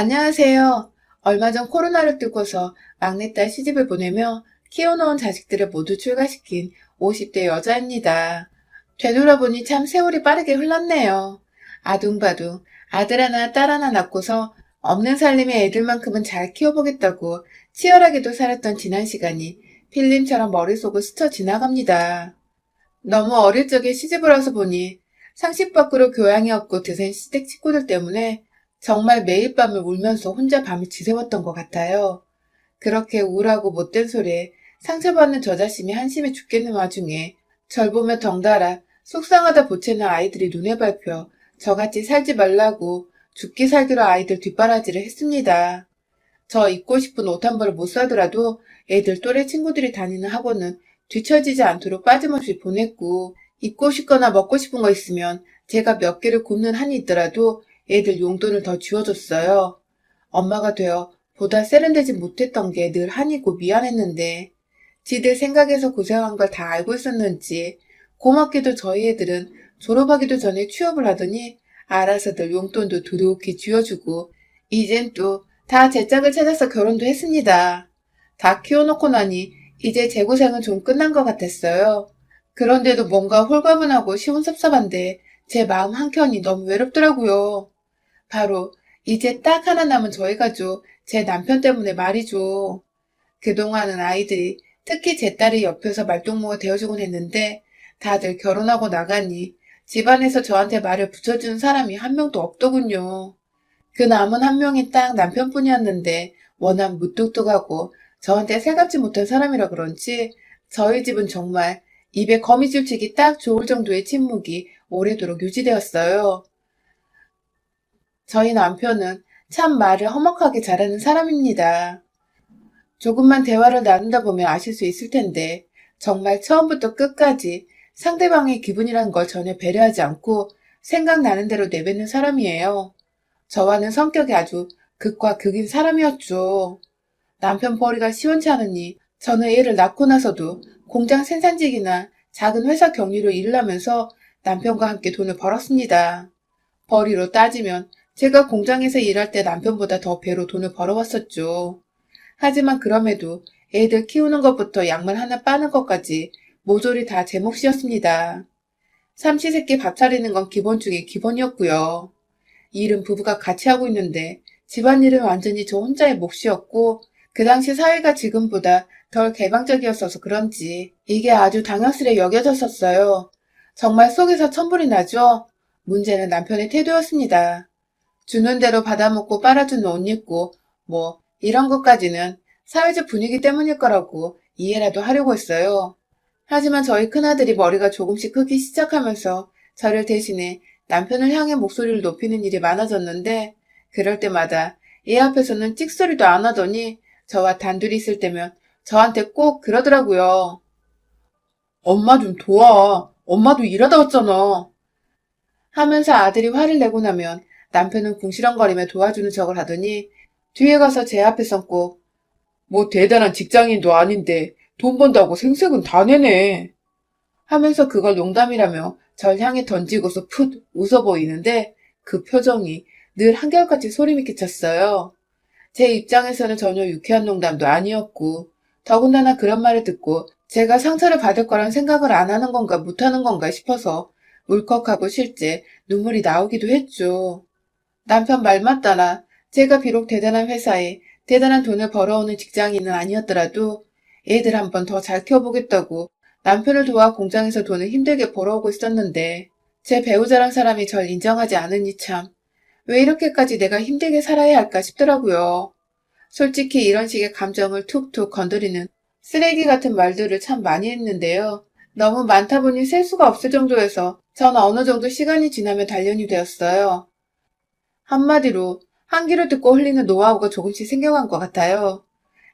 안녕하세요. 얼마 전 코로나를 뚫고서 막내딸 시집을 보내며 키워놓은 자식들을 모두 출가시킨 50대 여자입니다. 되돌아보니 참 세월이 빠르게 흘렀네요. 아둥바둥 아들 하나 딸 하나 낳고서 없는 살림의 애들만큼은 잘 키워보겠다고 치열하게도 살았던 지난 시간이 필름처럼 머릿속을 스쳐 지나갑니다. 너무 어릴 적에 시집을 와서 보니 상식 밖으로 교양이 없고 드센 시댁 식구들 때문에 정말 매일 밤을 울면서 혼자 밤을 지새웠던 것 같아요. 그렇게 우울하고 못된 소리에 상처받는 저 자신이 한심해 죽겠는 와중에 절 보며 덩달아 속상하다 보채는 아이들이 눈에 밟혀 저같이 살지 말라고 죽기 살기로 아이들 뒷바라지를 했습니다. 저 입고 싶은 옷 한 벌을 못 사더라도 애들 또래 친구들이 다니는 학원은 뒤처지지 않도록 빠짐없이 보냈고, 입고 싶거나 먹고 싶은 거 있으면 제가 몇 개를 굽는 한이 있더라도 애들 용돈을 더 쥐어줬어요. 엄마가 되어 보다 세련되지 못했던 게 늘 한이고 미안했는데 지들 생각에서 고생한 걸 다 알고 있었는지 고맙게도 저희 애들은 졸업하기도 전에 취업을 하더니 알아서들 용돈도 두둑히 쥐어주고 이젠 또 다 제 짝을 찾아서 결혼도 했습니다. 다 키워놓고 나니 이제 제 고생은 좀 끝난 것 같았어요. 그런데도 뭔가 홀가분하고 시원섭섭한데 제 마음 한켠이 너무 외롭더라고요. 바로 이제 딱 하나 남은 저희 가족, 제 남편 때문에 말이죠. 그동안은 아이들이 특히 제 딸이 옆에서 말동무가 되어주곤 했는데 다들 결혼하고 나가니 집안에서 저한테 말을 붙여주는 사람이 한 명도 없더군요. 그 남은 한 명이 딱 남편뿐이었는데 워낙 무뚝뚝하고 저한테 새갑지 못한 사람이라 그런지 저희 집은 정말 입에 거미줄 치기 딱 좋을 정도의 침묵이 오래도록 유지되었어요. 저희 남편은 참 말을 험악하게 잘하는 사람입니다. 조금만 대화를 나누다 보면 아실 수 있을 텐데 정말 처음부터 끝까지 상대방의 기분이란 걸 전혀 배려하지 않고 생각나는 대로 내뱉는 사람이에요. 저와는 성격이 아주 극과 극인 사람이었죠. 남편 벌이가 시원치 않으니 저는 애를 낳고 나서도 공장 생산직이나 작은 회사 경리로 일을 하면서 남편과 함께 돈을 벌었습니다. 벌이로 따지면 제가 공장에서 일할 때 남편보다 더 배로 돈을 벌어왔었죠. 하지만 그럼에도 애들 키우는 것부터 양말 하나 빠는 것까지 모조리 다 제 몫이었습니다. 삼시세끼 밥 차리는 건 기본 중에 기본이었고요. 일은 부부가 같이 하고 있는데 집안일은 완전히 저 혼자의 몫이었고 그 당시 사회가 지금보다 덜 개방적이었어서 그런지 이게 아주 당연스레 여겨졌었어요. 정말 속에서 천불이 나죠? 문제는 남편의 태도였습니다. 주는 대로 받아먹고 빨아주는 옷 입고 뭐 이런 것까지는 사회적 분위기 때문일 거라고 이해라도 하려고 했어요. 하지만 저희 큰아들이 머리가 조금씩 크기 시작하면서 저를 대신해 남편을 향해 목소리를 높이는 일이 많아졌는데 그럴 때마다 얘 앞에서는 찍소리도 안 하더니 저와 단둘이 있을 때면 저한테 꼭 그러더라고요. 엄마 좀 도와. 엄마도 일하다 왔잖아. 하면서 아들이 화를 내고 나면 남편은 궁시렁거리며 도와주는 척을 하더니 뒤에 가서 제 앞에선 꼭 뭐 대단한 직장인도 아닌데 돈 번다고 생색은 다 내네. 하면서 그걸 농담이라며 절 향해 던지고서 풋 웃어 보이는데 그 표정이 늘 한결같이 소름이 끼쳤어요. 제 입장에서는 전혀 유쾌한 농담도 아니었고 더군다나 그런 말을 듣고 제가 상처를 받을 거란 생각을 안 하는 건가 못하는 건가 싶어서 울컥하고 실제 눈물이 나오기도 했죠. 남편 말 맞다나 제가 비록 대단한 회사에 대단한 돈을 벌어오는 직장인은 아니었더라도 애들 한 번 더 잘 키워보겠다고 남편을 도와 공장에서 돈을 힘들게 벌어오고 있었는데 제 배우자란 사람이 절 인정하지 않으니 참 왜 이렇게까지 내가 힘들게 살아야 할까 싶더라고요. 솔직히 이런 식의 감정을 툭툭 건드리는 쓰레기 같은 말들을 참 많이 했는데요. 너무 많다 보니 셀 수가 없을 정도여서 전 어느 정도 시간이 지나면 단련이 되었어요. 한마디로 한 귀로 듣고 흘리는 노하우가 조금씩 생겨간 것 같아요.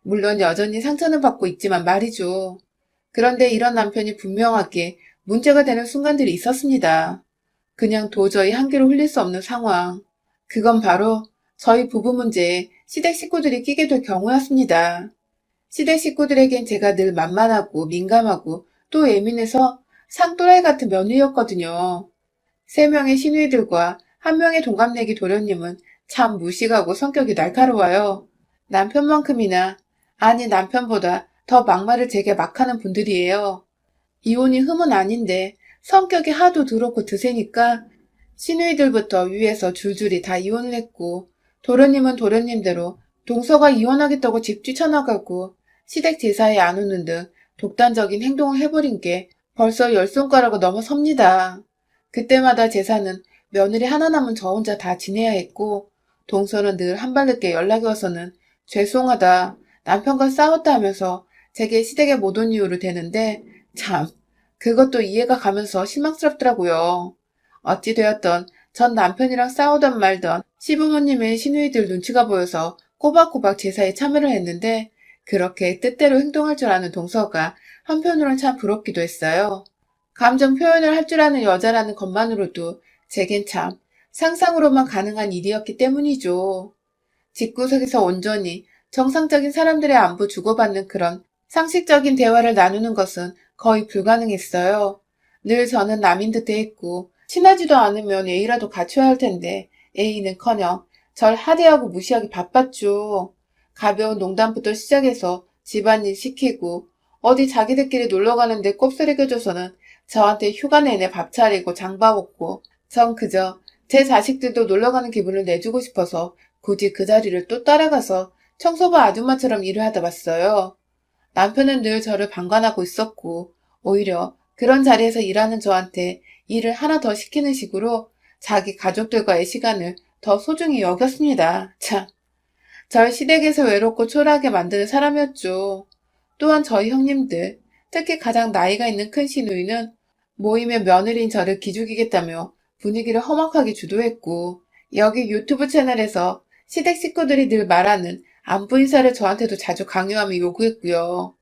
물론 여전히 상처는 받고 있지만 말이죠. 그런데 이런 남편이 분명하게 문제가 되는 순간들이 있었습니다. 그냥 도저히 한 귀로 흘릴 수 없는 상황. 그건 바로 저희 부부 문제에 시댁 식구들이 끼게 될 경우였습니다. 시댁 식구들에겐 제가 늘 만만하고 민감하고 또 예민해서 상또라이 같은 며느리였거든요. 세 명의 시누이들과 한 명의 동갑내기 도련님은 참 무식하고 성격이 날카로워요. 남편만큼이나, 아니 남편보다 더 막말을 제게 막 하는 분들이에요. 이혼이 흠은 아닌데 성격이 하도 더럽고 드세니까 시누이들부터 위에서 줄줄이 다 이혼을 했고 도련님은 도련님대로 동서가 이혼하겠다고 집 뛰쳐나가고 시댁 제사에 안 오는 등 독단적인 행동을 해버린 게 벌써 10손가락을 넘어섭니다. 그때마다 제사는 며느리 하나 남은 저 혼자 다 지내야 했고 동서는 늘 한 발 늦게 연락이 와서는 죄송하다, 남편과 싸웠다 하면서 제게 시댁에 못 온 이유를 대는데 참 그것도 이해가 가면서 실망스럽더라고요. 어찌되었던 전 남편이랑 싸우던 말던 시부모님의 시누이들 눈치가 보여서 꼬박꼬박 제사에 참여를 했는데 그렇게 뜻대로 행동할 줄 아는 동서가 한편으론 참 부럽기도 했어요. 감정 표현을 할 줄 아는 여자라는 것만으로도 제겐 참 상상으로만 가능한 일이었기 때문이죠. 집구석에서 온전히 정상적인 사람들의 안부 주고받는 그런 상식적인 대화를 나누는 것은 거의 불가능했어요. 늘 저는 남인 듯 대했고 친하지도 않으면 A라도 갖춰야 할 텐데 A는커녕 절 하대하고 무시하기 바빴죠. 가벼운 농담부터 시작해서 집안일 시키고 어디 자기들끼리 놀러 가는데 꼽사리 껴줘서는 저한테 휴가 내내 밥 차리고 장봐 먹고 전 그저 제 자식들도 놀러 가는 기분을 내주고 싶어서 굳이 그 자리를 또 따라가서 청소부 아줌마처럼 일을 하다 봤어요. 남편은 늘 저를 방관하고 있었고 오히려 그런 자리에서 일하는 저한테 일을 하나 더 시키는 식으로 자기 가족들과의 시간을 더 소중히 여겼습니다. 참, 절 시댁에서 외롭고 초라하게 만드는 사람이었죠. 또한 저희 형님들, 특히 가장 나이가 있는 큰 시누이는 모임의 며느리인 저를 기죽이겠다며 분위기를 험악하게 주도했고 여기 유튜브 채널에서 시댁 식구들이 늘 말하는 안부 인사를 저한테도 자주 강요하며 요구했고요.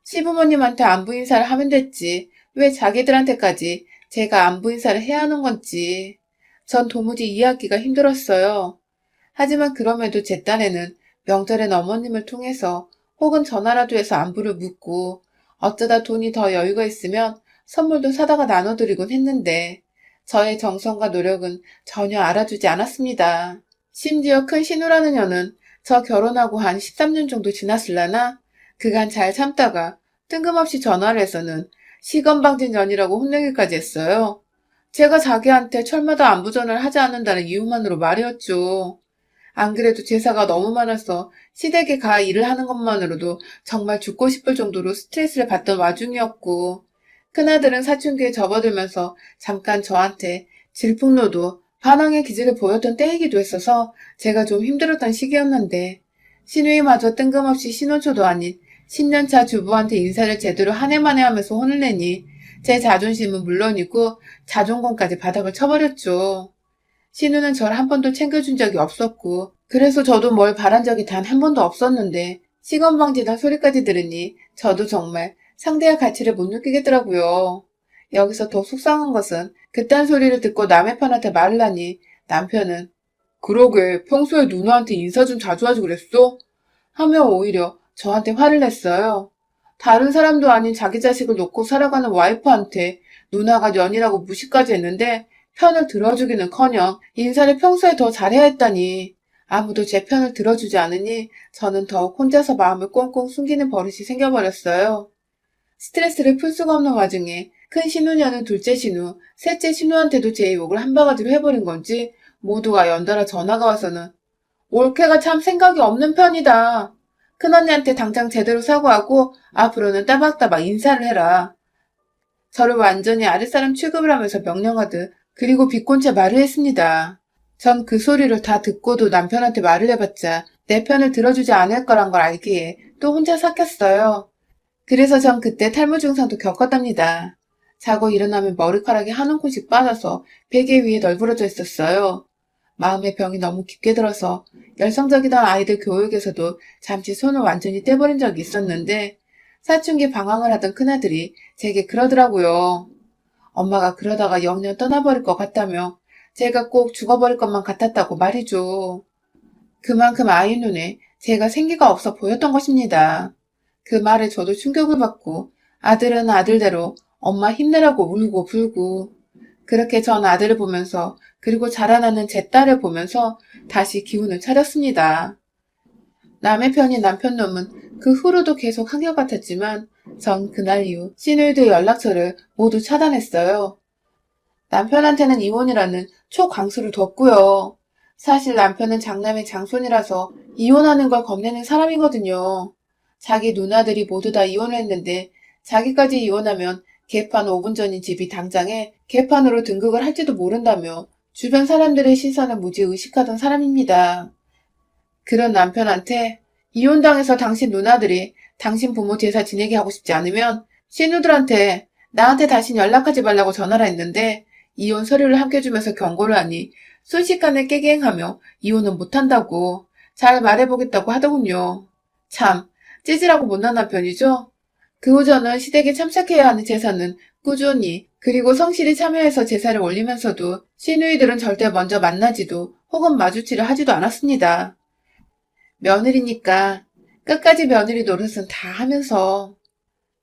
시부모님한테 안부 인사를 하면 됐지 왜 자기들한테까지 제가 안부 인사를 해야 하는 건지 전 도무지 이해하기가 힘들었어요. 하지만 그럼에도 제 딴에는 명절엔 어머님을 통해서 혹은 전화라도 해서 안부를 묻고 어쩌다 돈이 더 여유가 있으면 선물도 사다가 나눠드리곤 했는데 저의 정성과 노력은 전혀 알아주지 않았습니다. 심지어 큰 신우라는 년은 저 결혼하고 한 13년 정도 지났을라나 그간 잘 참다가 뜬금없이 전화를 해서는 시건방진년이라고 혼내기까지 했어요. 제가 자기한테 철마다 안부전화를 하지 않는다는 이유만으로 말이었죠. 안 그래도 제사가 너무 많아서 시댁에 가 일을 하는 것만으로도 정말 죽고 싶을 정도로 스트레스를 받던 와중이었고 큰아들은 사춘기에 접어들면서 잠깐 저한테 질풍노도 반항의 기질을 보였던 때이기도 했어서 제가 좀 힘들었던 시기였는데 시누이마저 뜬금없이 신혼초도 아닌 10년차 주부한테 인사를 제대로 한 해 만에 하면서 혼을 내니 제 자존심은 물론이고 자존감까지 바닥을 쳐버렸죠. 신우는 절 한 번도 챙겨준 적이 없었고 그래서 저도 뭘 바란 적이 단 한 번도 없었는데 시건방지단 소리까지 들으니 저도 정말 상대의 가치를 못 느끼겠더라고요. 여기서 더 속상한 것은 그딴 소리를 듣고 남의 편한테 말을 하니 남편은 그러게 평소에 누나한테 인사 좀 자주 하지 그랬어? 하며 오히려 저한테 화를 냈어요. 다른 사람도 아닌 자기 자식을 놓고 살아가는 와이프한테 누나가 년이라고 무시까지 했는데 편을 들어주기는커녕 인사를 평소에 더 잘해야 했다니 아무도 제 편을 들어주지 않으니 저는 더욱 혼자서 마음을 꽁꽁 숨기는 버릇이 생겨버렸어요. 스트레스를 풀 수가 없는 와중에 큰 신우냐는 둘째 신우, 셋째 신우한테도 제 욕을 한 바가지로 해버린 건지 모두가 연달아 전화가 와서는 올케가 참 생각이 없는 편이다. 큰언니한테 당장 제대로 사과하고 앞으로는 따박따박 인사를 해라. 저를 완전히 아랫사람 취급을 하면서 명령하듯 그리고 비꼰채 말을 했습니다. 전 그 소리를 다 듣고도 남편한테 말을 해봤자 내 편을 들어주지 않을 거란 걸 알기에 또 혼자 삭혔어요. 그래서 전 그때 탈모 증상도 겪었답니다. 자고 일어나면 머리카락이 한 움큼씩 빠져서 베개 위에 널브러져 있었어요. 마음의 병이 너무 깊게 들어서 열성적이던 아이들 교육에서도 잠시 손을 완전히 떼버린 적이 있었는데 사춘기 방황을 하던 큰아들이 제게 그러더라고요. 엄마가 그러다가 영영 떠나버릴 것 같다며 제가 꼭 죽어버릴 것만 같았다고 말이죠. 그만큼 아이 눈에 제가 생기가 없어 보였던 것입니다. 그 말에 저도 충격을 받고 아들은 아들대로 엄마 힘내라고 울고 불고 그렇게 전 아들을 보면서 그리고 자라나는 제 딸을 보면서 다시 기운을 차렸습니다. 남의 편인 남편 놈은 그 후로도 계속 한결같았지만 전 그날 이후 시누이들 연락처를 모두 차단했어요. 남편한테는 이혼이라는 초강수를 뒀고요. 사실 남편은 장남의 장손이라서 이혼하는 걸 겁내는 사람이거든요. 자기 누나들이 모두 다 이혼을 했는데 자기까지 이혼하면 개판 5분 전인 집이 당장에 개판으로 등극을 할지도 모른다며 주변 사람들의 시선을 무지 의식하던 사람입니다. 그런 남편한테 이혼당해서 당신 누나들이 당신 부모 제사 지내게 하고 싶지 않으면 신우들한테 나한테 다신 연락하지 말라고 전화를 했는데 이혼 서류를 함께 주면서 경고를 하니 순식간에 깨갱하며 이혼은 못한다고 잘 말해보겠다고 하더군요. 참 찌질하고 못난 남편이죠? 그 후 저는 시댁에 참석해야 하는 제사는 꾸준히 그리고 성실히 참여해서 제사를 올리면서도 시누이들은 절대 먼저 만나지도 혹은 마주치려 하지도 않았습니다. 며느리니까 끝까지 며느리 노릇은 다 하면서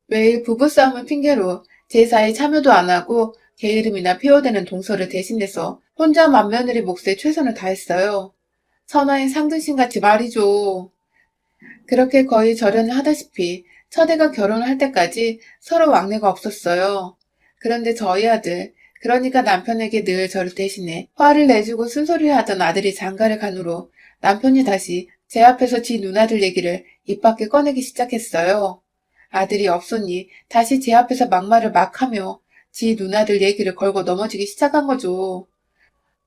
매일 부부싸움을 핑계로 제사에 참여도 안 하고 게으름이나 폐허되는 동서를 대신해서 혼자 맏며느리 몫에 최선을 다했어요. 선화의 상등신같이 말이죠. 그렇게 거의 절연을 하다시피 첫애가 결혼을 할 때까지 서로 왕래가 없었어요. 그런데 저희 아들, 그러니까 남편에게 늘 저를 대신해 화를 내주고 쓴소리를 하던 아들이 장가를 간 후로 남편이 다시 제 앞에서 지 누나들 얘기를 입 밖에 꺼내기 시작했어요. 아들이 없으니 다시 제 앞에서 막말을 막 하며 지 누나들 얘기를 걸고 넘어지기 시작한 거죠.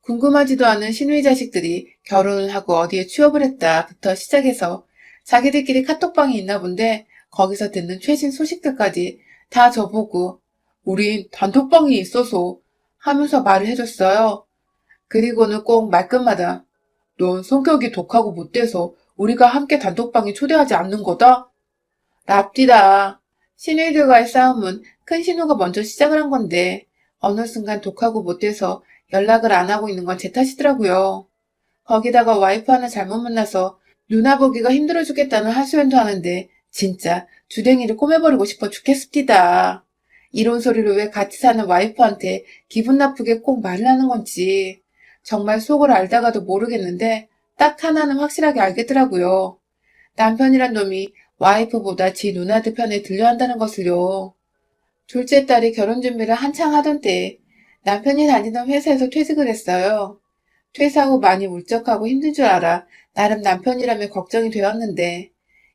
궁금하지도 않은 시누이 자식들이 결혼을 하고 어디에 취업을 했다부터 시작해서 자기들끼리 카톡방이 있나 본데 거기서 듣는 최신 소식들까지 다 저보고 우린 단톡방이 있어서 하면서 말을 해줬어요. 그리고는 꼭 말끝마다 넌 성격이 독하고 못돼서 우리가 함께 단톡방에 초대하지 않는 거다? 랍디다. 시누이들과의 싸움은 큰 신우가 먼저 시작을 한 건데 어느 순간 독하고 못돼서 연락을 안 하고 있는 건 제 탓이더라고요. 거기다가 와이프 하나 잘못 만나서 누나 보기가 힘들어 죽겠다는 하소연도 하는데 진짜 주댕이를 꼬매버리고 싶어 죽겠습니다. 이런 소리를 왜 같이 사는 와이프한테 기분 나쁘게 꼭 말을 하는 건지 정말 속을 알다가도 모르겠는데 딱 하나는 확실하게 알겠더라고요. 남편이란 놈이 와이프보다 지 누나들 편에 들려 한다는 것을요. 둘째 딸이 결혼 준비를 한창 하던 때에 남편이 다니던 회사에서 퇴직을 했어요. 퇴사 후 많이 울적하고 힘든 줄 알아 나름 남편이라며 걱정이 되었는데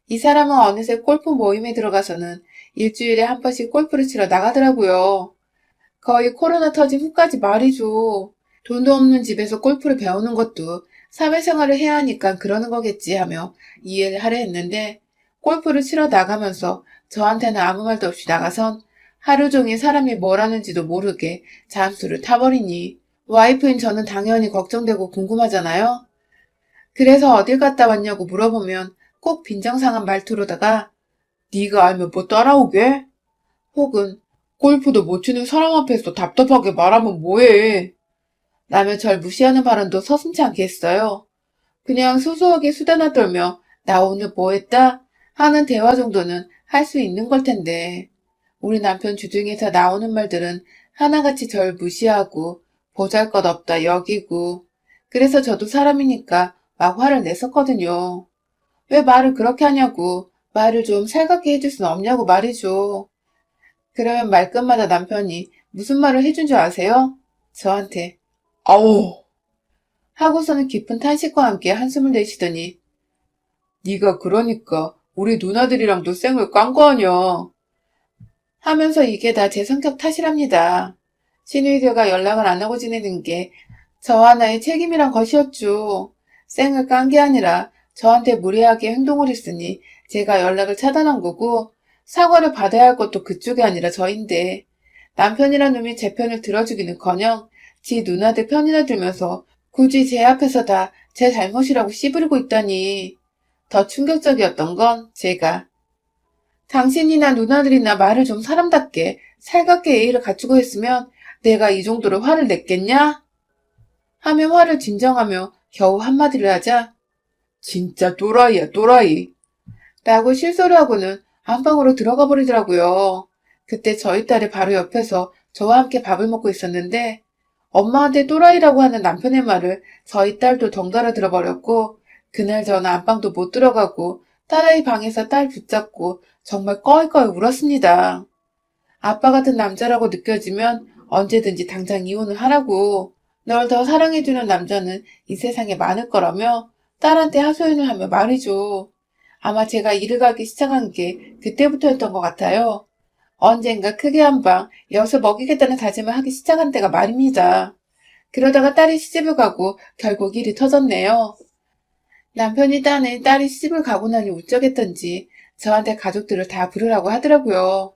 이 사람은 어느새 골프 모임에 들어가서는 일주일에 한 번씩 골프를 치러 나가더라고요. 거의 코로나 터진 후까지 말이죠. 돈도 없는 집에서 골프를 배우는 것도 사회생활을 해야 하니까 그러는 거겠지 하며 이해를 하려 했는데 골프를 치러 나가면서 저한테는 아무 말도 없이 나가선 하루 종일 사람이 뭘 하는지도 모르게 잠수를 타버리니 와이프인 저는 당연히 걱정되고 궁금하잖아요. 그래서 어딜 갔다 왔냐고 물어보면 꼭 빈정상한 말투로다가 네가 알면 뭐 따라오게? 혹은 골프도 못 치는 사람 앞에서 답답하게 말하면 뭐해? 라며 절 무시하는 발언도 서슴지 않게 했어요. 그냥 소소하게 수다나 떨며 나 오늘 뭐 했다? 하는 대화 정도는 할 수 있는 걸 텐데 우리 남편 주둥이에서 나오는 말들은 하나같이 절 무시하고 보잘것없다 여기고 그래서 저도 사람이니까 막 화를 냈었거든요. 왜 말을 그렇게 하냐고 말을 좀 살갑게 해줄 순 없냐고 말이죠. 그러면 말끝마다 남편이 무슨 말을 해준 줄 아세요? 저한테 아우 하고서는 깊은 탄식과 함께 한숨을 내쉬더니 네가 그러니까 우리 누나들이랑도 쌩을 깐 거 아냐 하면서 이게 다 제 성격 탓이랍니다. 시누이들과 연락을 안 하고 지내는 게 저 하나의 책임이란 것이었죠. 쌩을 깐 게 아니라 저한테 무례하게 행동을 했으니 제가 연락을 차단한 거고 사과를 받아야 할 것도 그쪽이 아니라 저인데 남편이란 놈이 제 편을 들어주기는커녕 지 누나들 편이나 들면서 굳이 제 앞에서 다 제 잘못이라고 씨부리고 있다니. 더 충격적이었던 건 제가 당신이나 누나들이나 말을 좀 사람답게 살갑게 예의를 갖추고 했으면 내가 이 정도로 화를 냈겠냐? 하며 화를 진정하며 겨우 한마디를 하자 진짜 또라이야 또라이 라고 실소를 하고는 안방으로 들어가 버리더라고요. 그때 저희 딸이 바로 옆에서 저와 함께 밥을 먹고 있었는데 엄마한테 또라이라고 하는 남편의 말을 저희 딸도 덩달아 들어버렸고 그날 저는 안방도 못 들어가고 딸의 방에서 딸 붙잡고 정말 꺼이꺼이 울었습니다. 아빠 같은 남자라고 느껴지면 언제든지 당장 이혼을 하라고. 널 더 사랑해주는 남자는 이 세상에 많을 거라며 딸한테 하소연을 하며 말이죠. 아마 제가 일을 가기 시작한 게 그때부터였던 것 같아요. 언젠가 크게 한 방 엿을 먹이겠다는 다짐을 하기 시작한 때가 말입니다. 그러다가 딸이 시집을 가고 결국 일이 터졌네요. 남편이 딴에 딸이 시집을 가고 나니 우쩍했던지 저한테 가족들을 다 부르라고 하더라고요.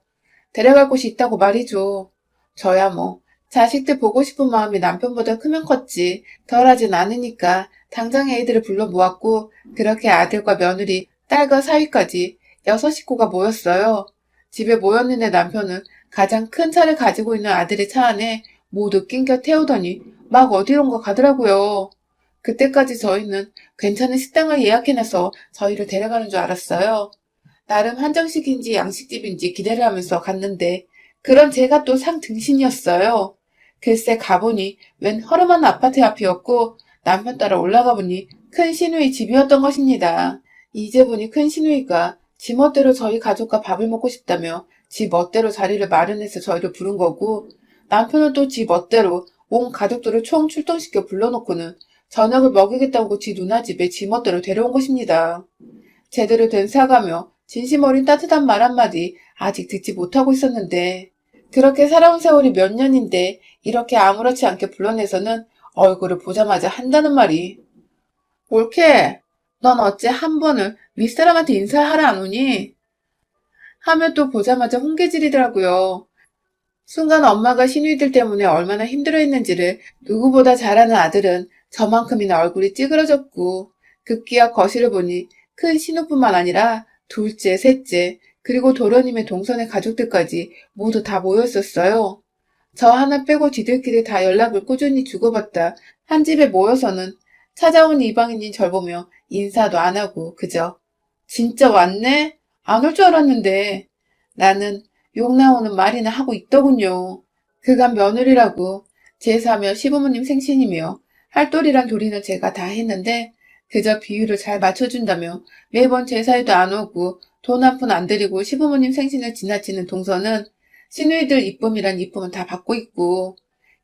데려갈 곳이 있다고 말이죠. 저야 뭐 자식들 보고 싶은 마음이 남편보다 크면 컸지 덜하진 않으니까 당장 애들을 불러 모았고 그렇게 아들과 며느리, 딸과 사위까지 6식구가 모였어요. 집에 모였는데 남편은 가장 큰 차를 가지고 있는 아들의 차 안에 모두 낑겨 태우더니 막 어디론가 가더라고요. 그때까지 저희는 괜찮은 식당을 예약해놔서 저희를 데려가는 줄 알았어요. 나름 한정식인지 양식집인지 기대를 하면서 갔는데 그런 제가 또 상등신이었어요. 글쎄 가보니 웬 허름한 아파트 앞이었고 남편 따라 올라가 보니 큰 시누이 집이었던 것입니다. 이제 보니 큰 시누이가 지 멋대로 저희 가족과 밥을 먹고 싶다며 지 멋대로 자리를 마련해서 저희를 부른 거고 남편은 또 지 멋대로 온 가족들을 총 출동시켜 불러놓고는 저녁을 먹이겠다고 지 누나 집에 지 멋대로 데려온 것입니다. 제대로 된 사과며 진심 어린 따뜻한 말 한마디 아직 듣지 못하고 있었는데 그렇게 살아온 세월이 몇 년인데 이렇게 아무렇지 않게 불러내서는 얼굴을 보자마자 한다는 말이 옳게 넌 어째 한 번을 윗사람한테 인사하러 안 오니? 하면 또 보자마자 훈계질이더라고요. 순간 엄마가 시누이들 때문에 얼마나 힘들어했는지를 누구보다 잘 아는 아들은 저만큼이나 얼굴이 찌그러졌고 급기야 거실을 보니 큰 신우뿐만 아니라 둘째, 셋째, 그리고 도련님의 동선의 가족들까지 모두 다 모여 있었어요. 저 하나 빼고 지들끼리 다 연락을 꾸준히 주고받다 한 집에 모여서는 찾아온 이방인인 절 보며 인사도 안 하고 그저 진짜 왔네? 안 올 줄 알았는데 나는 욕 나오는 말이나 하고 있더군요. 그간 며느리라고 제사며 시부모님 생신이며 할돌이란 도리는 제가 다 했는데 그저 비율을 잘 맞춰준다며 매번 제사에도 안 오고 돈 한 푼 안 드리고 시부모님 생신을 지나치는 동서는 시누이들 이쁨이란 이쁨은 다 받고 있고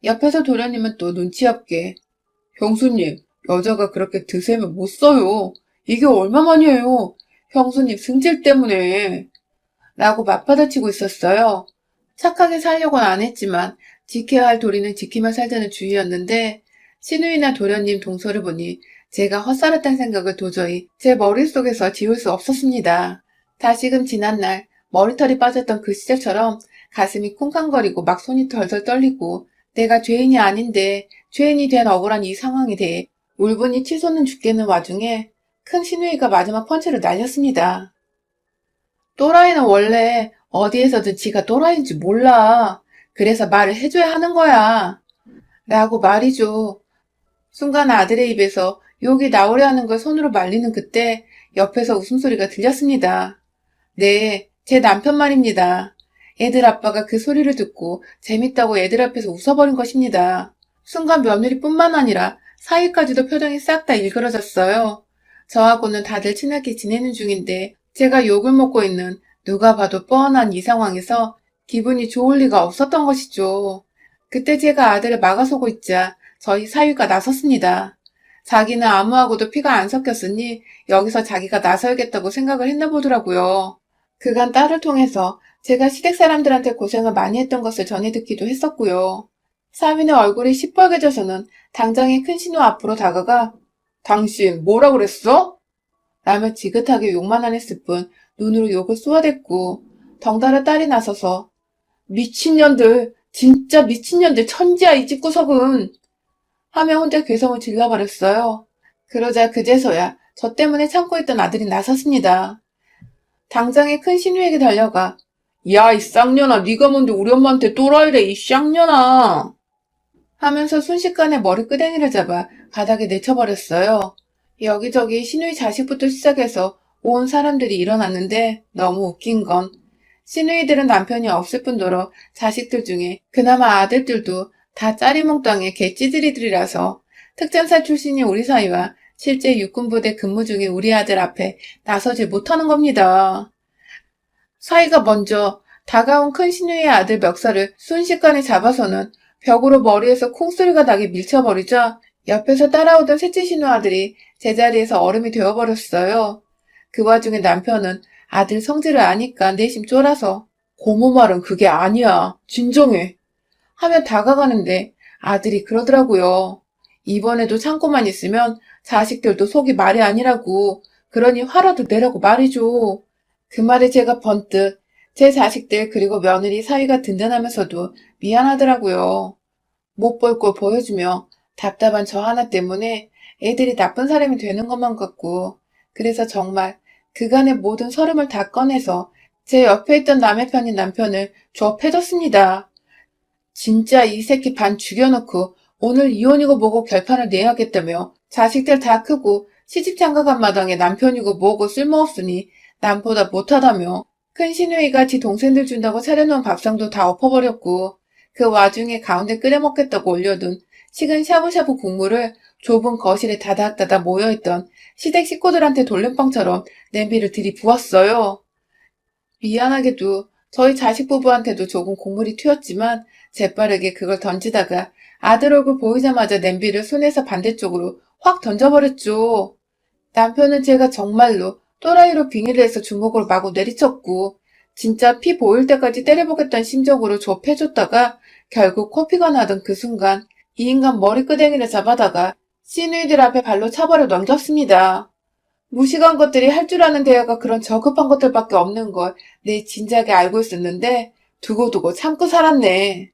옆에서 도련님은 또 눈치 없게 형수님 여자가 그렇게 드세면 못 써요. 이게 얼마만이에요. 형수님 승질 때문에 라고 맞받아치고 있었어요. 착하게 살려고는 안 했지만 지켜야 할 도리는 지키며 살자는 주의였는데 시누이나 도련님 동서를 보니 제가 헛살았다는 생각을 도저히 제 머릿속에서 지울 수 없었습니다. 다시금 지난날 머리털이 빠졌던 그 시절처럼 가슴이 쿵쾅거리고 막 손이 덜덜 떨리고 내가 죄인이 아닌데 죄인이 된 억울한 이 상황에 대해 울분이 치솟는 죽겠는 와중에 큰 시누이가 마지막 펀치를 날렸습니다. 또라이는 원래 어디에서든 지가 또라이인지 몰라. 그래서 말을 해줘야 하는 거야. 라고 말이죠. 순간 아들의 입에서 욕이 나오려 하는 걸 손으로 말리는 그때 옆에서 웃음소리가 들렸습니다. 네, 제 남편 말입니다. 애들 아빠가 그 소리를 듣고 재밌다고 애들 앞에서 웃어버린 것입니다. 순간 며느리뿐만 아니라 사위까지도 표정이 싹 다 일그러졌어요. 저하고는 다들 친하게 지내는 중인데 제가 욕을 먹고 있는 누가 봐도 뻔한 이 상황에서 기분이 좋을 리가 없었던 것이죠. 그때 제가 아들을 막아서고 있자 저희 사위가 나섰습니다. 자기는 아무하고도 피가 안 섞였으니 여기서 자기가 나서야겠다고 생각을 했나 보더라고요. 그간 딸을 통해서 제가 시댁 사람들한테 고생을 많이 했던 것을 전해 듣기도 했었고요. 사위는 얼굴이 시뻘개져서는 당장의 큰 신우 앞으로 다가가 당신 뭐라 그랬어? 라며 지긋하게 욕만 안 했을 뿐 눈으로 욕을 쏘아댔고 덩달아 딸이 나서서 미친년들 진짜 미친년들 천지야 이 집구석은 하며 혼자 괴성을 질러버렸어요. 그러자 그제서야 저 때문에 참고 있던 아들이 나섰습니다. 당장에 큰 신우에게 달려가 야 이 쌍년아 네가 뭔데 우리 엄마한테 또라이래 이 쌍년아 하면서 순식간에 머리끄댕이를 잡아 바닥에 내쳐버렸어요. 여기저기 시누이 자식부터 시작해서 온 사람들이 일어났는데 너무 웃긴 건 시누이들은 남편이 없을 뿐더러 자식들 중에 그나마 아들들도 다 짜리몽땅의 개찌들이들이라서 특전사 출신인 우리 사위와 실제 육군부대 근무 중인 우리 아들 앞에 나서질 못하는 겁니다. 사위가 먼저 다가온 큰 시누이의 아들 멱살을 순식간에 잡아서는 벽으로 머리에서 콩소리가 나게 밀쳐버리자 옆에서 따라오던 셋째 시누 아들이 제자리에서 얼음이 되어버렸어요. 그 와중에 남편은 아들 성질을 아니까 내심 쫄아서 고모 말은 그게 아니야. 진정해. 하면 다가가는데 아들이 그러더라고요. 이번에도 참고만 있으면 자식들도 속이 말이 아니라고. 그러니 화라도 내라고 말해줘. 그 말에 제가 번뜩 제 자식들 그리고 며느리 사위가 든든하면서도 미안하더라고요. 못 볼 걸 보여주며 답답한 저 하나 때문에 애들이 나쁜 사람이 되는 것만 같고 그래서 정말 그간의 모든 서름을 다 꺼내서 제 옆에 있던 남의 편인 남편을 조업해줬습니다. 진짜 이 새끼 반 죽여놓고 오늘 이혼이고 뭐고 결판을 내야겠다며 자식들 다 크고 시집 장가간 마당에 남편이고 뭐고 쓸모없으니 남보다 못하다며 큰 시누이가 지 동생들 준다고 차려놓은 밥상도 다 엎어버렸고 그 와중에 가운데 끓여 먹겠다고 올려둔 식은 샤브샤브 국물을 좁은 거실에 다닥다닥 모여있던 시댁 식구들한테 돌림방처럼 냄비를 들이부었어요. 미안하게도 저희 자식 부부한테도 조금 국물이 튀었지만 재빠르게 그걸 던지다가 아들 얼굴 보이자마자 냄비를 손에서 반대쪽으로 확 던져버렸죠. 남편은 제가 정말로 또라이로 빙의를 해서 주먹으로 마구 내리쳤고 진짜 피 보일 때까지 때려보겠다는 심정으로 좁혀줬다가 결국 코피가 나던 그 순간 이 인간 머리끄댕이를 잡아다가 시누이들 앞에 발로 차버려 넘겼습니다. 무식한 것들이 할 줄 아는 대화가 그런 저급한 것들밖에 없는 걸 내 진작에 알고 있었는데 두고두고 참고 살았네.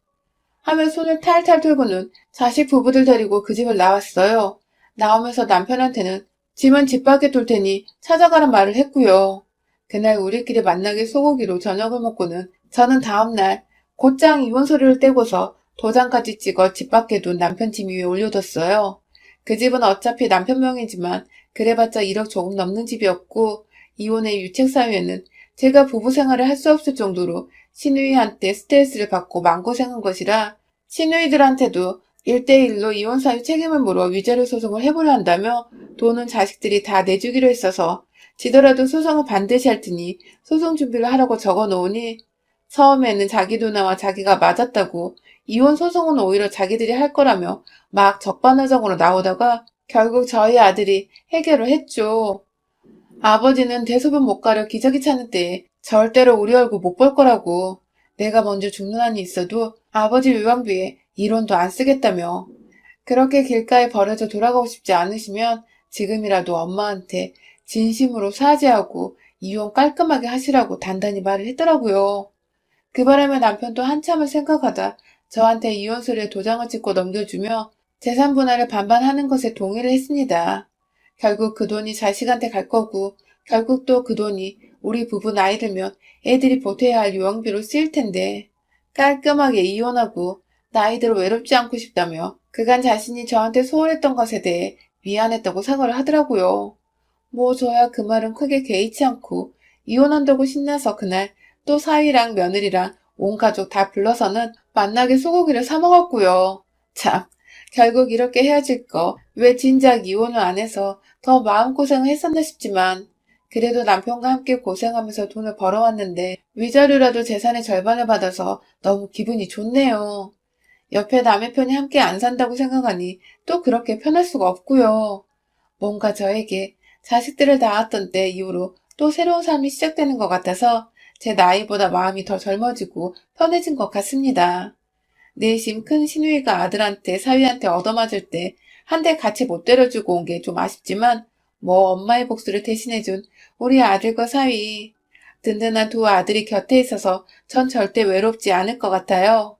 하며 손을 탈탈 털고는 자식 부부들 데리고 그 집을 나왔어요. 나오면서 남편한테는 집은 집 밖에 둘 테니 찾아가란 말을 했고요. 그날 우리끼리 만나게 소고기로 저녁을 먹고는 저는 다음날 곧장 이혼 소리를 떼고서 도장까지 찍어 집 밖에 둔 남편 짐 위에 올려뒀어요. 그 집은 어차피 남편 명이지만 그래봤자 1억 조금 넘는 집이었고 이혼의 유책사유에는 제가 부부 생활을 할 수 없을 정도로 시누이한테 스트레스를 받고 마음고생한 것이라 시누이들한테도 1대1로 이혼 사유 책임을 물어 위자료 소송을 해보려 한다며 돈은 자식들이 다 내주기로 했어서 지더라도 소송을 반드시 할 테니 소송 준비를 하라고 적어놓으니 처음에는 자기 누나와 자기가 맞았다고 이혼 소송은 오히려 자기들이 할 거라며 막 적반하장으로 나오다가 결국 저희 아들이 해결을 했죠. 아버지는 대소변 못 가려 기저귀 차는 때에 절대로 우리 얼굴 못 볼 거라고 내가 먼저 죽는 한이 있어도 아버지 위방비에 1원도 안 쓰겠다며 그렇게 길가에 버려져 돌아가고 싶지 않으시면 지금이라도 엄마한테 진심으로 사죄하고 이혼 깔끔하게 하시라고 단단히 말을 했더라고요. 그 바람에 남편도 한참을 생각하다 저한테 이혼 서류에 도장을 찍고 넘겨주며 재산 분할을 반반 하는 것에 동의를 했습니다. 결국 그 돈이 자식한테 갈 거고 결국 또 그 돈이 우리 부부 나이 들면 애들이 보태야 할 유언비로 쓰일 텐데 깔끔하게 이혼하고 나이대로 외롭지 않고 싶다며 그간 자신이 저한테 소홀했던 것에 대해 미안했다고 사과를 하더라고요. 뭐 저야 그 말은 크게 개의치 않고 이혼한다고 신나서 그날 또 사위랑 며느리랑 온 가족 다 불러서는 만나게 소고기를 사 먹었고요. 참, 결국 이렇게 헤어질 거 왜 진작 이혼을 안 해서 더 마음고생을 했었나 싶지만 그래도 남편과 함께 고생하면서 돈을 벌어왔는데 위자료라도 재산의 절반을 받아서 너무 기분이 좋네요. 옆에 남의 편이 함께 안 산다고 생각하니 또 그렇게 편할 수가 없고요. 뭔가 저에게 자식들을 낳았던 때 이후로 또 새로운 삶이 시작되는 것 같아서 제 나이보다 마음이 더 젊어지고 편해진 것 같습니다. 내심 큰 시누이가 아들한테 사위한테 얻어맞을 때 한 대 같이 못 때려주고 온 게 좀 아쉽지만 뭐 엄마의 복수를 대신해준 우리 아들과 사위 든든한 두 아들이 곁에 있어서 전 절대 외롭지 않을 것 같아요.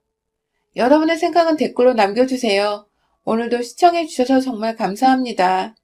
여러분의 생각은 댓글로 남겨주세요. 오늘도 시청해주셔서 정말 감사합니다.